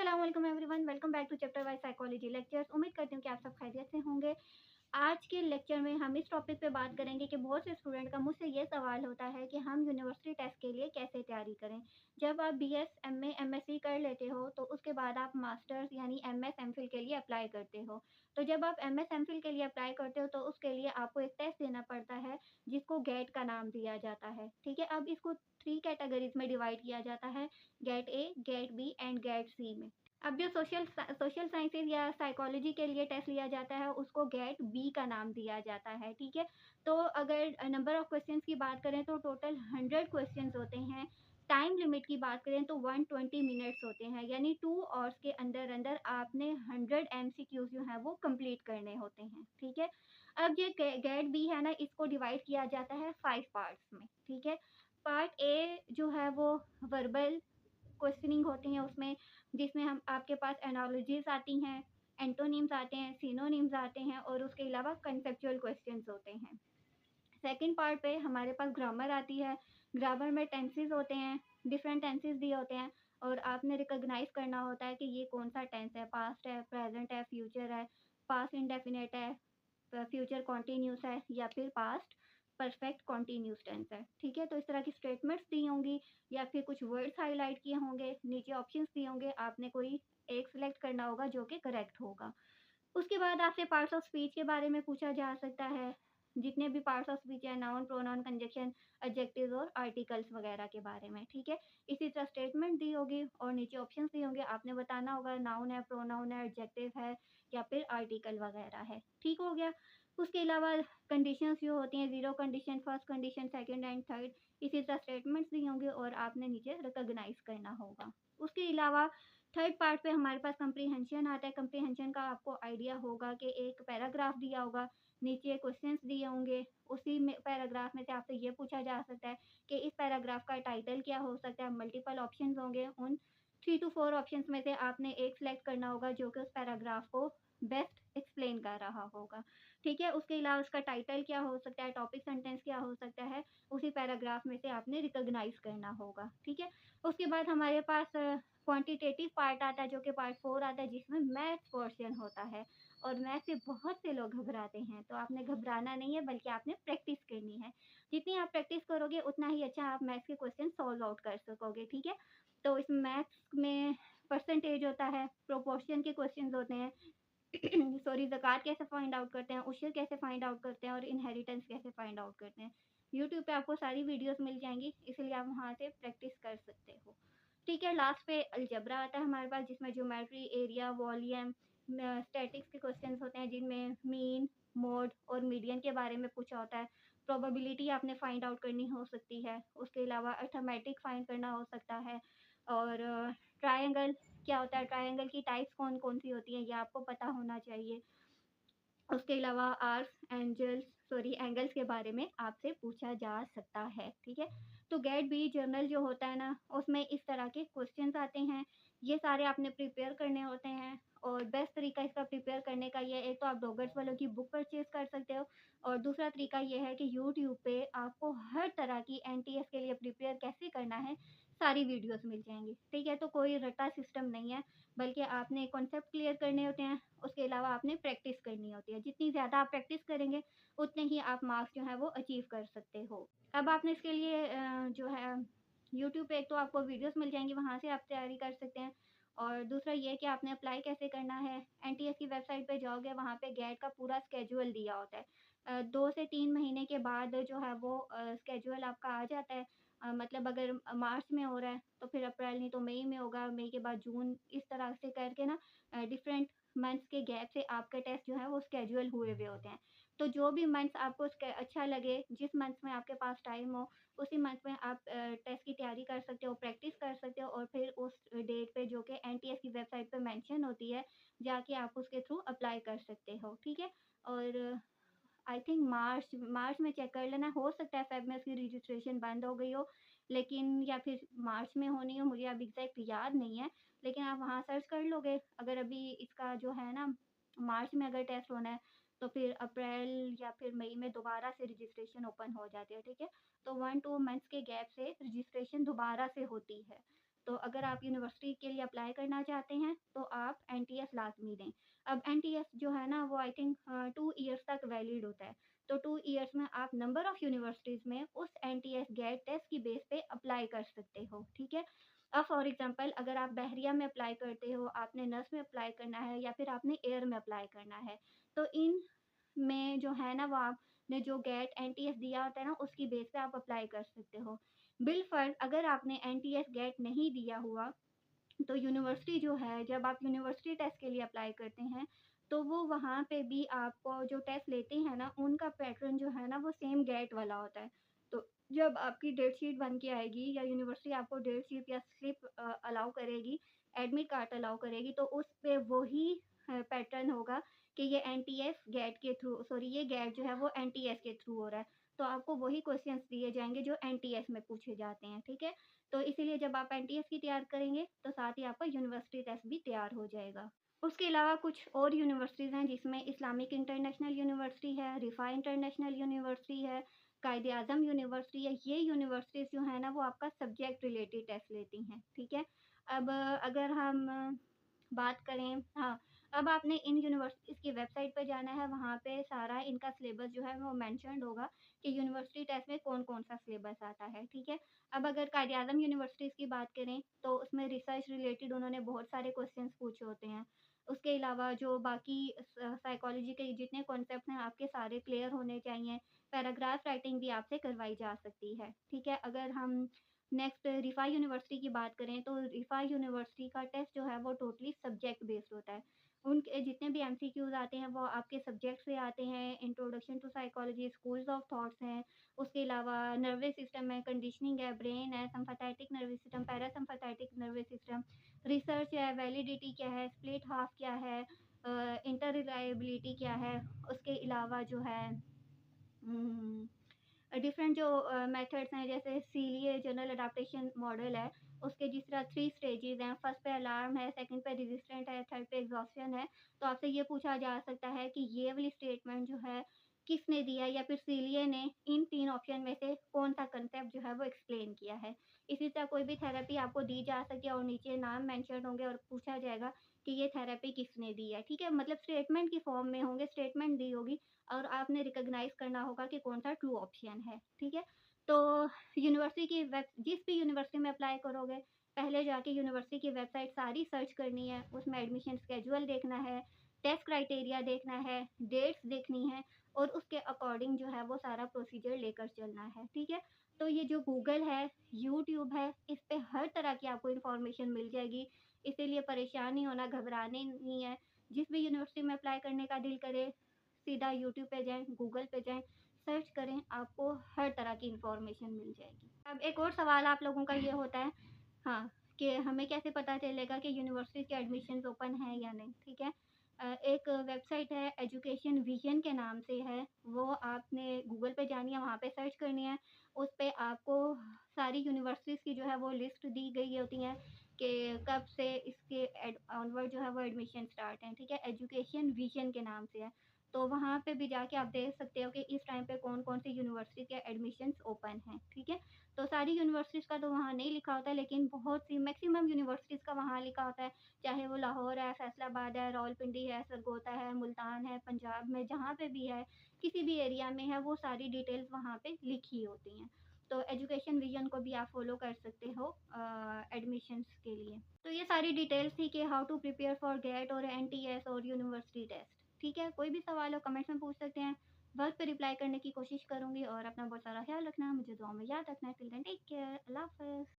अस्सलाम वालेकुम everyone, welcome back to chapter wise psychology lectures. उम्मीद करती हूँ कि आप सब खैरियत से होंगे। आज के लेक्चर में हम इस टॉपिक पे बात करेंगे कि बहुत से स्टूडेंट का मुझसे ये सवाल होता है कि हम यूनिवर्सिटी टेस्ट के लिए कैसे तैयारी करें। जब आप बीएस, एमए, एमएससी कर लेते हो तो उसके बाद आप मास्टर्स यानी एमएस, एमफिल के लिए अप्लाई करते हो। तो जब आप एमएस, एमफिल के लिए अप्लाई करते हो तो उसके लिए आपको एक टेस्ट देना पड़ता है जिसको गेट का नाम दिया जाता है। ठीक है, अब इसको 3 कैटेगरीज में डिवाइड किया जाता है, gate A, gate B and gate C में। अब जो सोशल साइंसेज या साइकोलॉजी के लिए टेस्ट लिया जाता है उसको गेट बी का नाम दिया जाता है। ठीक है, तो अगर नंबर ऑफ क्वेश्चंस की बात करें तो टोटल 100 क्वेश्चंस होते हैं। टाइम लिमिट की बात करें तो 120 मिनट्स होते हैं, यानी 2 आवर्स के अंदर अंदर आपने 100 एमसीक्यूज जो है वो कंप्लीट करने होते हैं। ठीक है, अब ये गेट बी है ना, इसको डिवाइड किया जाता है 5 पार्ट्स में। ठीक है, पार्ट ए जो है वो वर्बल क्वेश्चनिंग होती है उसमें, जिसमें हम आपके पास एनालॉजीज आती हैं, एंटोनिम्स आते हैं, सिनोनिम्स आते हैं और उसके अलावा कंसेप्चुअल क्वेश्चंस होते हैं। सेकंड पार्ट पे हमारे पास ग्रामर आती है। ग्रामर में टेंसेस होते हैं, डिफरेंट टेंसेस दिए होते हैं और आपने रिकॉग्नाइज करना होता है कि ये कौन सा टेंस है, पास्ट है, प्रेजेंट है, फ्यूचर है, पास्ट इंडेफिनिट है, फ्यूचर कॉन्टिन्यूस है या फिर पास्ट परफेक्ट कॉन्टिन्यूस टेंस है। ठीक है, तो इस तरह की स्टेटमेंट्स दी होंगी या फिर कुछ वर्ड्स हाईलाइट किए होंगे, नीचे ऑप्शंस दिए होंगे, आपने कोई एक सिलेक्ट करना होगा जो कि करेक्ट होगा। उसके बाद आपसे पार्ट्स ऑफ स्पीच के बारे में पूछा जा सकता है, जितने भी पार्ट्स ऑफ स्पीच है, नाउन, प्रोनाउन, कंजक्शन, एडजेक्टिव्स और आर्टिकल्स वगैरह के बारे में। ठीक है, इसी तरह स्टेटमेंट दी होगी और नीचे ऑप्शंस दिए होंगे, आपने बताना होगा नाउन है, प्रोनाउन है, एडजेक्टिव है या फिर आर्टिकल वगैरह है। ठीक हो गया। उसके अलावा कंडीशंस जो होती हैं, zero condition, first condition, second and third, इसी तरह स्टेटमेंट्स दिए होंगे और आपने नीचे रिकॉग्नाइज करना होगा। उसके अलावा थर्ड पार्ट पे हमारे पास कंप्रीहेंशन आता है। कंप्रीहेंशन का आपको आइडिया होगा कि एक पैराग्राफ दिया होगा, नीचे क्वेश्चंस दिए होंगे, उसी में पैराग्राफ में से आपसे ये पूछा जा सकता है कि इस पैराग्राफ का टाइटल क्या हो सकता है। मल्टीपल ऑप्शंस होंगे, उन 3 टू 4 ऑप्शंस में से आपने एक सेलेक्ट करना होगा जो कि उस पैराग्राफ को बेस्ट एक्सप्लेन कर रहा होगा। ठीक है, उसके अलावा उसका टाइटल क्या हो सकता है, टॉपिक सेंटेंस क्या हो सकता है, उसी पैराग्राफ में से आपने रिकॉग्नाइज करना होगा। ठीक है, उसके बाद हमारे पास क्वांटिटेटिव पार्ट आता है जो कि पार्ट 4 आता है, जिसमें मैथ्स पोर्शन होता है और मैथ से बहुत से लोग घबराते हैं। तो आपने घबराना नहीं है बल्कि आपने प्रैक्टिस करनी है। जितनी आप प्रैक्टिस करोगे उतना ही अच्छा आप मैथ्स के क्वेश्चन सॉल्व आउट कर सकोगे। ठीक है, तो इस मैथ्स में परसेंटेज होता है, प्रोपोर्शन के क्वेश्चंस होते हैं, सॉरी, ज़कात कैसे फाइंड आउट करते हैं, उशर कैसे फाइंड आउट करते हैं और इनहेरिटेंस कैसे फाइंड आउट करते हैं। यूट्यूब पे आपको सारी वीडियोस मिल जाएंगी, इसलिए आप वहाँ से प्रैक्टिस कर सकते हो। ठीक है, लास्ट पे अलजेब्रा आता है हमारे पास, जिसमें ज्योमेट्री, एरिया, वॉल्यूम, स्टैटिक्स के क्वेश्चंस होते हैं, जिनमें मीन, मोड और मीडियन के बारे में पूछा होता है। प्रोबेबिलिटी आपने फाइंड आउट करनी हो सकती है। उसके अलावा अर्थमेटिक फाइंड करना हो सकता है और ट्रायंगल क्या होता है, ट्रायंगल की टाइप्स कौन-कौन सी होती हैं, ये आपको पता होना चाहिए। उसके अलावा एंगल्स के बारे में आपसे पूछा जा सकता है। ठीक है, तो गेट बी जर्नल जो होता है ना, उसमें इस तरह के क्वेश्चंस आते हैं। ये सारे आपने प्रिपेयर करने होते हैं और बेस्ट तरीका इसका प्रिपेयर करने का ये है, एक तो आप डॉगर्स वालों की बुक परचेज़ कर सकते हो और दूसरा तरीका ये है कि यूट्यूब पे आपको हर तरह की एनटीएस के लिए प्रिपेयर कैसे करना है, सारी वीडियोज़ मिल जाएँगी। ठीक है, तो कोई रट्टा सिस्टम नहीं है, बल्कि आपने कॉन्सेप्ट क्लियर करने होते हैं, उसके अलावा आपने प्रैक्टिस करनी होती है। जितनी ज़्यादा आप प्रैक्टिस करेंगे, उतने ही आप मार्क्स जो हैं वो अचीव कर सकते हो। अब आपने इसके लिए जो है यूट्यूब पे एक तो आपको वीडियोज़ मिल जाएँगी, वहाँ से आप तैयारी कर सकते हैं और दूसरा ये है कि आपने अप्लाई कैसे करना है। एनटीएस की वेबसाइट पे जाओगे, वहाँ पे गेट का पूरा स्केड्यूल दिया होता है। 2 से 3 महीने के बाद जो है वो स्केड्यूल आपका आ जाता है। मतलब अगर मार्च में हो रहा है तो फिर अप्रैल, नहीं तो मई में होगा, मई के बाद जून, इस तरह से करके ना डिफरेंट मंथ्स के गैप से आपके टेस्ट जो है वो स्केड्यूल हुए हुए होते हैं। तो जो भी मंथ्स आपको अच्छा लगे, जिस मंथ में आपके पास टाइम हो, उसी मंथ में आप टेस्ट की तैयारी कर सकते हो, प्रैक्टिस कर सकते हो और फिर उस डेट पे जो कि एनटीएस की वेबसाइट पे मेंशन होती है, जाके आप उसके थ्रू अप्लाई कर सकते हो। ठीक है, और आई थिंक मार्च में चेक कर लेना, हो सकता है फ़ेब में उसकी रजिस्ट्रेशन बंद हो गई हो, लेकिन या फिर मार्च में होनी हो, मुझे अब एग्ज़ैक्ट याद नहीं है, लेकिन आप वहाँ सर्च कर लोगे। अगर अभी इसका जो है ना मार्च में अगर टेस्ट होना है, तो फिर अप्रैल या फिर मई में दोबारा से रजिस्ट्रेशन ओपन हो जाती है। ठीक है, तो 1-2 मंथ्स के गैप से रजिस्ट्रेशन दोबारा से होती है। तो अगर आप यूनिवर्सिटी के लिए अप्लाई करना चाहते हैं तो आप एनटीएस लाज़मी दें। अब एनटीएस जो है ना वो आई थिंक 2 ईयर्स तक वैलिड होता है। तो 2 ईयर्स में आप नंबर ऑफ यूनिवर्सिटीज़ में उस एनटीएस गेट टेस्ट की बेस पे अप्लाई कर सकते हो, ठीक है? अब फॉर एग्ज़ाम्पल अगर आप बहरिया में अप्लाई करते हो, आपने नर्स में अप्लाई करना है या फिर आपने एयर में अप्लाई करना है, तो इन में जो है ना वो आपने जो गेट एनटीएस दिया होता है ना उसकी बेस पे आप अप्लाई कर सकते हो। बिलफ़र्ज़ अगर आपने एनटीएस गेट नहीं दिया हुआ तो यूनिवर्सिटी जो है जब आप यूनिवर्सिटी टेस्ट के लिए अप्लाई करते हैं, तो वो वहाँ पे भी आपको जो टेस्ट लेते हैं ना, उनका पैटर्न जो है ना वो सेम गेट वाला होता है। तो जब आपकी डेट शीट बन के आएगी या यूनिवर्सिटी आपको डेट शीट या स्लिप अलाउ करेगी, एडमिट कार्ड अलाउ करेगी, तो उस पे वही पैटर्न होगा कि ये एनटीएस गेट के थ्रू सॉरी ये गेट जो है वो एनटीएस के थ्रू हो रहा है। तो आपको वही क्वेश्चंस दिए जाएँगे जो एनटीएस में पूछे जाते हैं, ठीक है? तो इसीलिए जब आप एनटीएस की तैयार करेंगे, तो साथ ही आपका यूनिवर्सिटी टेस्ट भी तैयार हो जाएगा। उसके अलावा कुछ और यूनिवर्सिटीज़ हैं जिसमें इस्लामिक इंटरनेशनल यूनिवर्सिटी है, रिफ़ा इंटरनेशनल यूनिवर्सिटी है, कायद-ए-आज़म यूनिवर्सिटी है। ये यूनिवर्सिटीज़ जो है ना वो आपका सब्जेक्ट रिलेटेड टेस्ट लेती हैं, ठीक है? अब अगर हम बात करें हाँ, अब आपने इन यूनिवर्सिटीज़ की वेबसाइट पे जाना है, वहाँ पे सारा इनका सिलेबस जो है वो मेंशन्ड होगा कि यूनिवर्सिटी टेस्ट में कौन-कौन सा सिलेबस आता है, ठीक है? अब अगर कायद-ए-आज़म यूनिवर्सिटीज़ की बात करें, तो उसमें रिसर्च रिलेटेड उन्होंने बहुत सारे क्वेश्चंस पूछे होते हैं। उसके अलावा जो बाकी साइकोलॉजी के जितने कॉन्सेप्ट्स हैं, आपके सारे क्लियर होने चाहिए। पैराग्राफ राइटिंग भी आपसे करवाई जा सकती है, ठीक है? अगर हम नेक्स्ट रिफ़ा यूनिवर्सिटी की बात करें, तो रिफ़ा यूनिवर्सिटी का टेस्ट जो है वो टोटली सब्जेक्ट बेस्ड होता है। उनके जितने भी एमसीक्यूज़ आते हैं, वो आपके सब्जेक्ट से आते हैं। Introduction to psychology, schools of thoughts हैं, उसके अलावा नर्वस सिस्टम है, कंडीशनिंग है, ब्रेन है, sympathetic nervous system, parasympathetic nervous system, research है, वैलिडिटी क्या है, स्प्लिट हाफ क्या है, इंटर रिलायबिलिटी क्या है, उसके अलावा जो है डिफरेंट जो मेथड्स हैं जैसे सीलिए जनरल अडैप्टेशन मॉडल है, उसके जिस तरह 3 स्टेजेज़ हैं, फर्स्ट पे अलार्म है, सेकंड पे रेजिस्टेंट है, थर्ड पे एग्ज़ॉस्शन है। तो आपसे ये पूछा जा सकता है कि ये वाली स्टेटमेंट जो है किसने दिया या फिर सीलिए ने इन 3 ऑप्शन में से कौन-सा कांसेप्ट जो है वो एक्सप्लेन किया है। इसी तरह कोई भी थेरेपी आपको दी जा सकती है और नीचे नाम मेंशन होंगे और पूछा जाएगा कि ये थेरेपी किसने दी है, ठीक है? मतलब स्टेटमेंट की फॉर्म में होंगे, स्टेटमेंट दी होगी और आपने रिकॉग्नाइज़ करना होगा कि कौन-सा ट्रू ऑप्शन है, ठीक है? तो यूनिवर्सिटी की वेब जिस भी यूनिवर्सिटी में अप्लाई करोगे, पहले जाके यूनिवर्सिटी की वेबसाइट सारी सर्च करनी है, उसमें एडमिशन स्केड्यूल देखना है, टेस्ट क्राइटेरिया देखना है, डेट्स देखनी है और उसके अकॉर्डिंग जो है वो सारा प्रोसीजर लेकर चलना है, ठीक है? तो ये जो गूगल है, यूट्यूब है, इस पे हर तरह की आपको इन्फॉर्मेशन मिल जाएगी, इसीलिए परेशान नहीं होना, घबराने नहीं है। जिस भी यूनिवर्सिटी में अप्लाई करने का दिल करे, सीधा यूट्यूब पे जाएँ, गूगल पे जाएँ, सर्च करें, आपको हर तरह की इन्फॉर्मेशन मिल जाएगी। अब एक और सवाल आप लोगों का ये होता है हाँ, कि हमें कैसे पता चलेगा कि यूनिवर्सिटी के एडमिशन्स ओपन हैं या नहीं, ठीक है? एक वेबसाइट है एजुकेशन विज़न के नाम से है, वो आपने गूगल पे जानी है, वहाँ पे सर्च करनी है। उस पे आपको सारी यूनिवर्सिटीज़ की जो है वो लिस्ट दी गई होती है कि कब से इसके ऑनवर्ड जो है वो एडमिशन स्टार्ट हैं, ठीक है? एजुकेशन विज़न के नाम से है। तो वहाँ पे भी जाके आप देख सकते हो कि इस टाइम पे कौन-कौन सी यूनिवर्सिटी के एडमिशन्स ओपन हैं, ठीक है? तो सारी यूनिवर्सिटीज़ का तो वहाँ नहीं लिखा होता है, लेकिन बहुत सी मैक्सिमम यूनिवर्सिटीज़ का वहाँ लिखा होता है, चाहे वो लाहौर है, फैसलाबाद है, रावलपिंडी है, सरगोधा है, मुल्तान है, पंजाब में जहाँ पे भी है, किसी भी एरिया में है, वो सारी डिटेल्स वहाँ पे लिखी होती हैं। तो एजुकेशन विज़न को भी आप फ़ॉलो कर सकते हो एडमिशन्स के लिए। तो ये सारी डिटेल्स थी कि how to prepare for GAT और एनटीएस और यूनिवर्सिटी टेस्ट, ठीक है? कोई भी सवाल हो कमेंट्स में पूछ सकते हैं। वक़्त पे रिप्लाई करने की कोशिश करूँगी और अपना बहुत सारा ख़्याल रखना, मुझे दुआ में याद रखना। टिल देन टेक केयर, अल्लाह हाफ़िज़।